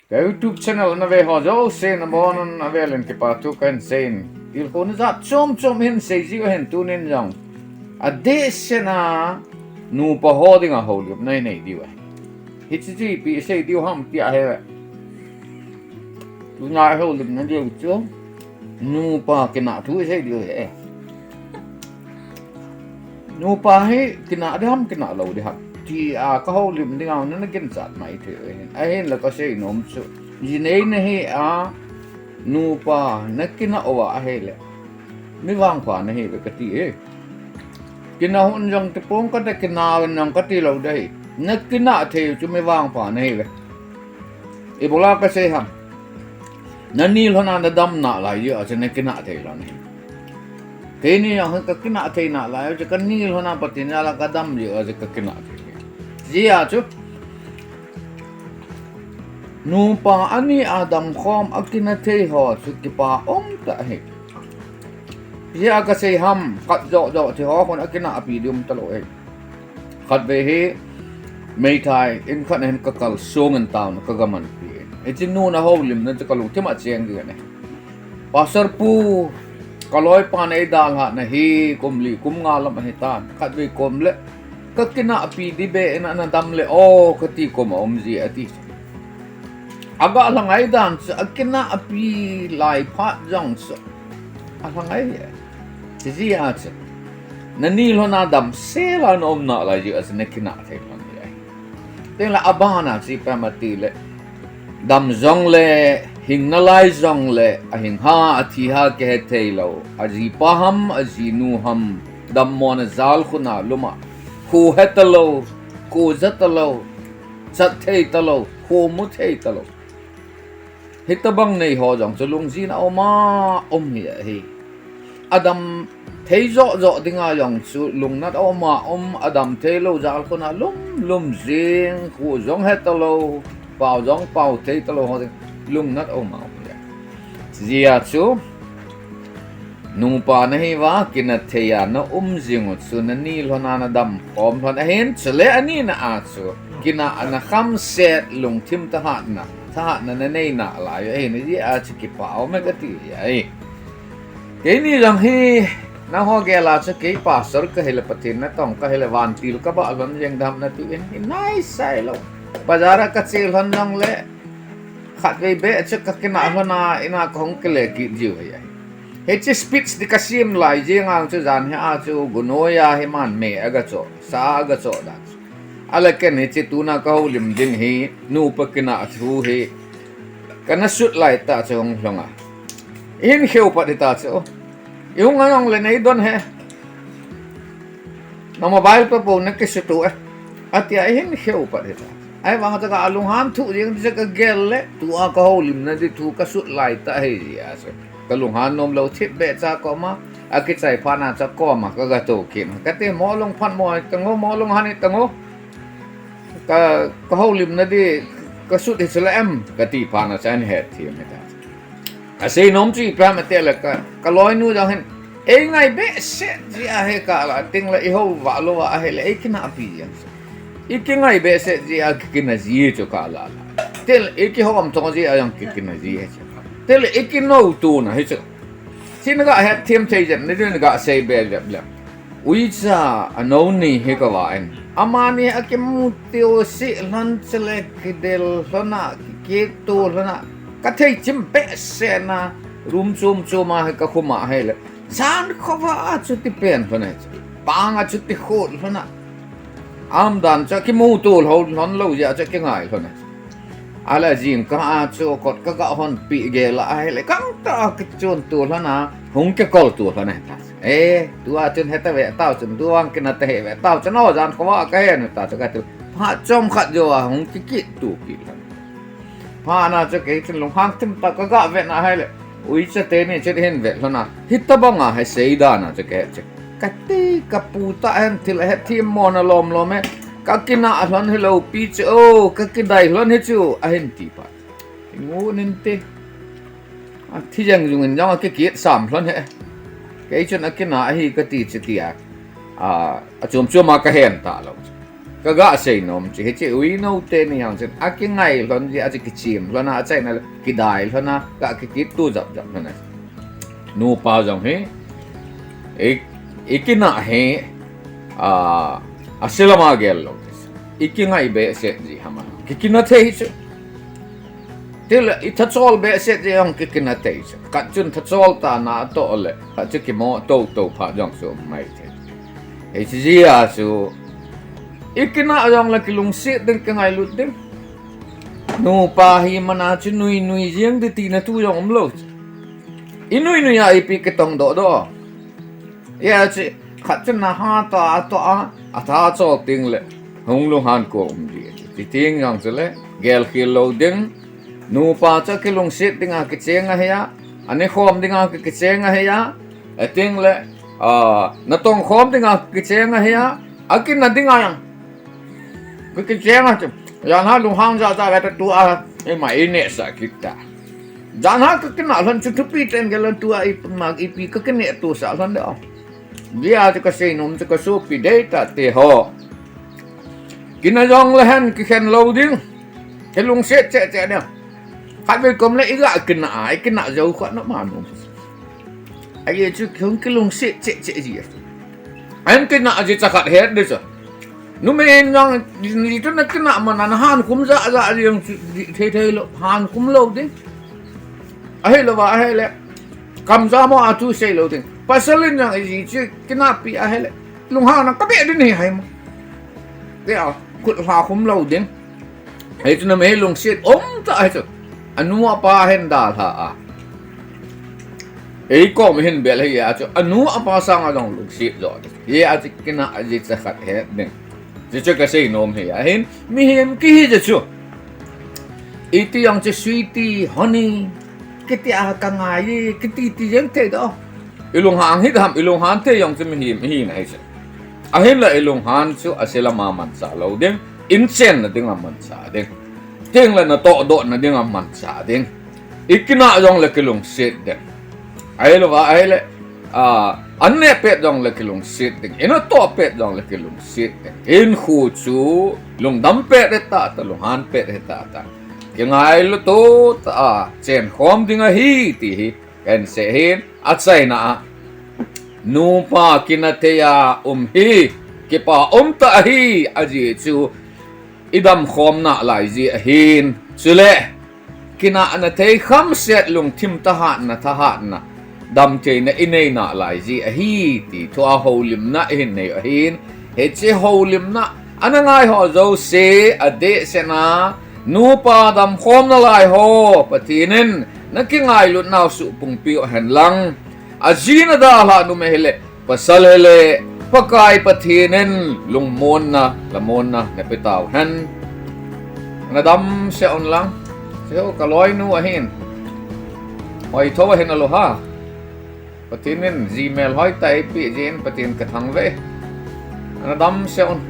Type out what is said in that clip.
cái YouTube channel nó về họ dấu sen nó bon nó về lên cái part tu cái sen thilkhoh nó ra chom hin sei gì hin tu nên rằng à để sen à NUPA holding a hold up này đi vậy hít gì bị sei điều ham tia hay tu nhai hold up nó điều chứ NUPA kinah tu sei điều ấy NUPA hay kinah đi ham kinah lâu đi ham thì à có hold up đi ngang nó kinh sát mày thế ấy là có sei nôm chứ gì này à NUPA nó kinah owa hay là mi vang pa na hi ka ti e kinahon jong te pong ka te kinawan ng kati law dahi na kina the chu mi vang pa na hi e bola ka se ham na nil hona na dam na la yu a ne kina the la ni ke ni ya ka kina the na la yu ka nil hona pati na la ka dam yu a ka kina the ji a chu NUPA ani adam khom akina the ho chu ki pa ta hi Hijeh aga say ham khat zo thì họ còn cái nào bị đium talo ấy khat về he mấy thai in khat nên cái kal song en town cái gaman pi ấy chỉ nu na hậu lim nên cái kalu thêm at chiang gì này pasar pu kaloi pan ấy dal ha na hi kum nga lam hi tan khat về kom le cái nào bị đi be na dam le o cái ti kom gì ati aga lang ai dan cái nào bị lai phat jong lang ai Hijeh aja, nani lo na dam sela nom na la ju as nekina the lan ya. Teng la abana si pamati le dam zong le hing na lai zong le a hing ha athi ha ke the lo aji paham aji nu ham dam mon zal khuna luma khu hetalo ku zatalo sat the talo khu mu the talo hitabang nei ho jong chulung ji na oma hi Adam thấy rõ tiếng Nga dòng sự lùng nát Adam thấy lâu ra con na lum riêng khu giống hết lâu bảo giống bảo thấy lâu họ lùng nát gì à chú NUPA này va kina thấy à nó riêng chú na ni lo na Adam lo na hen chলে ani na chú kina na kham set lùng tim ta hat na nei na lại ấy này gì à chú kịp bảo mấy cái gì ấy cái này rằng hi na ho gela cha ke pastor ka hela patin na tong ka hela van til ka ba lam jeng dam na tu en nice sai lo bazara ka chil hon nong le khat ve be cha ka kina hona ina khong ke le ki jiu ya he chi speech di ka sim lai jeng ang chu jan ha chu gunoya he man me aga cho sa aga cho da ala ken he chi tu na ka ho lim din hi NUPA kina thu he kana sut lai ta chong hlonga in kheu pa di ta chu yung ngayong lenay doon he na mobile pa po nakisuto at yahin hiyaw pa dito ay mga taga alunghan tu yung sa kagele tu ka holim na dito kasut lai ta he kalunghan nom lo tip be sa koma akit say pana sa koma kagato kim kati molong pan mo tango molong hanit tango ka holim na di kasut sila kati pana sa head team Asi nom chi pramate la ka loi nu dang hen e ngai be se ji a he ka la ting la i ho wa lo wa he le e kina api yang i ki ngai be se ji a ki na ji cho ka la tel e ki ho am tong ji a yang ki na ji he tel e ki no tu na he cho sin ga he thiam thei jan ne ne ga se be le le ui cha ano ni he ka wa en amani a ki mu teo si lan chele ki del lona ki tu lona ka thei chim be se na rum chum ma ka khuma he le san khawa chu ti pen phane pang a chu ti khol phana am dan cha ki mu tu ho hon lo ya cha ki ngai phane ala jing ka a chu kot ka ga hon pi ge la he le kang ta ki chon tu phana hung ke kol tu phane tu a chun heta ve tao chun duang ki na te ve tao cha no jan khawa ka he na ta cha ka tu pha chom khat jo a hung ki tu ki pha na cha ke chin long hang tim ta ka ga ve na he le ui cha te ni chet hen ve lona hitabanga he seida na cha ke ka ti ka pu ta en thil he thim mon lom lome ka kina lon hello pi chu ka ki dai lon he chu a hen ti pa ngu nin te a thi jang jung en jang ke ki sam lon he ke chon a kina hi ka ti chi ti a chum ma ka hen ta lo kaga say nom chi he ui no te ni yang chen akingai lon ji aji kichim lon a chai na kidai lon na ka ki tu jap jap na nu pa jong he ikina he asilama gel lo ikingai be se ji hama kikina te chu thil ithachol be se ji ang kikina te chu ka chun thachol ta na to le ka chi ki mo to pha jong so mai the he ji ya su ikina jong la kilung se ding kangai lut ding nu pa hi mana chu nui jiang de ti na tu jong lo inui ya ipi ke tong do ya chi khat chen na ha ta a tha cho ting le hong lu han ko di ting yang le gel khilo ding nu pa cha ke long sit ding a ke cheng a ya ane khom ding a ke cheng a ya a ting le na tong khom ding a ke cheng a ya akin na ding a yang ke cheng a ya na lu hang za ga tu a e mai ne sa kita jana ke kena lan chu pi ten ke lan tu a ipi ke ne tu sa lan de diaจะก็ใช้นมจะก็สู้ปีเดต้าเตะหอกินยองเลยฮันกินแค่เราดิ้งแค่ลุงเสียเจ๊เนี่ยขัดไปกลมเลยอีกอะกินอะไรกินอะไรเจ้าขวัญน้ำมันไอ้ยี่จุดของกินลุงเสียเจ๊จีอันกินอะไรจะขัดเฮ็ดดิจ้ะนุ่มเองยังนี่ตัวนั้นกินอะไรมันหันคุ้มจะยังเท่ๆเลยหันคุ้มเราดิ้งไอ้เราว่าไอ้เลยคำสามาทุเสียเราดิ้งpasalin yang iji kinapi ahele lungha na kabi din ni hay mo dia kut ha khum lo din ai tu na me lung sit ta ai tu anu apa hen da tha ei ko me hen bel ya chu anu apa sang along lung sit zo ye a ti kina aji cha khat he din ji chu ka sei nom he ya hen mi hem ki hi chu iti yang che sweetie honey ketia ka ngai kiti yang te do ilung hang hit ham ilung han te yang chim hi na ise a hin la ilung han chu asela ma man sa lo ding in chen na ding man sa ding teng la na to do na ding man sa ding ikina jong la kilung sit ding ai lo wa ai le an ne pet jong la kilung sit ding ino to pet jong la kilung sit ding in khu chu lung dam pet ta lung han pet ta yang ai lo to ta chen khom ding a hi ti hi kan se hin at say na nupa kinateya hi kipa ta hi aji chu idam khom na lai ji hin chule kina na te kham set lung thim ta ha na dam te na inei na lai ji hi ti to a holim na hin nei hin he che holim na anangai ho zo se ade se na nupa dam khom na lai ho patinin nakingai lut naw su pung pi han lang azina da la nu mehele pasalele pakai pathinen lungmon na lamon na nepitaw han nadam se on lang se o kaloi nu ahin oi thowa hin aloha patinin gmail hoi tai pi jin patin kathang ve nadam se on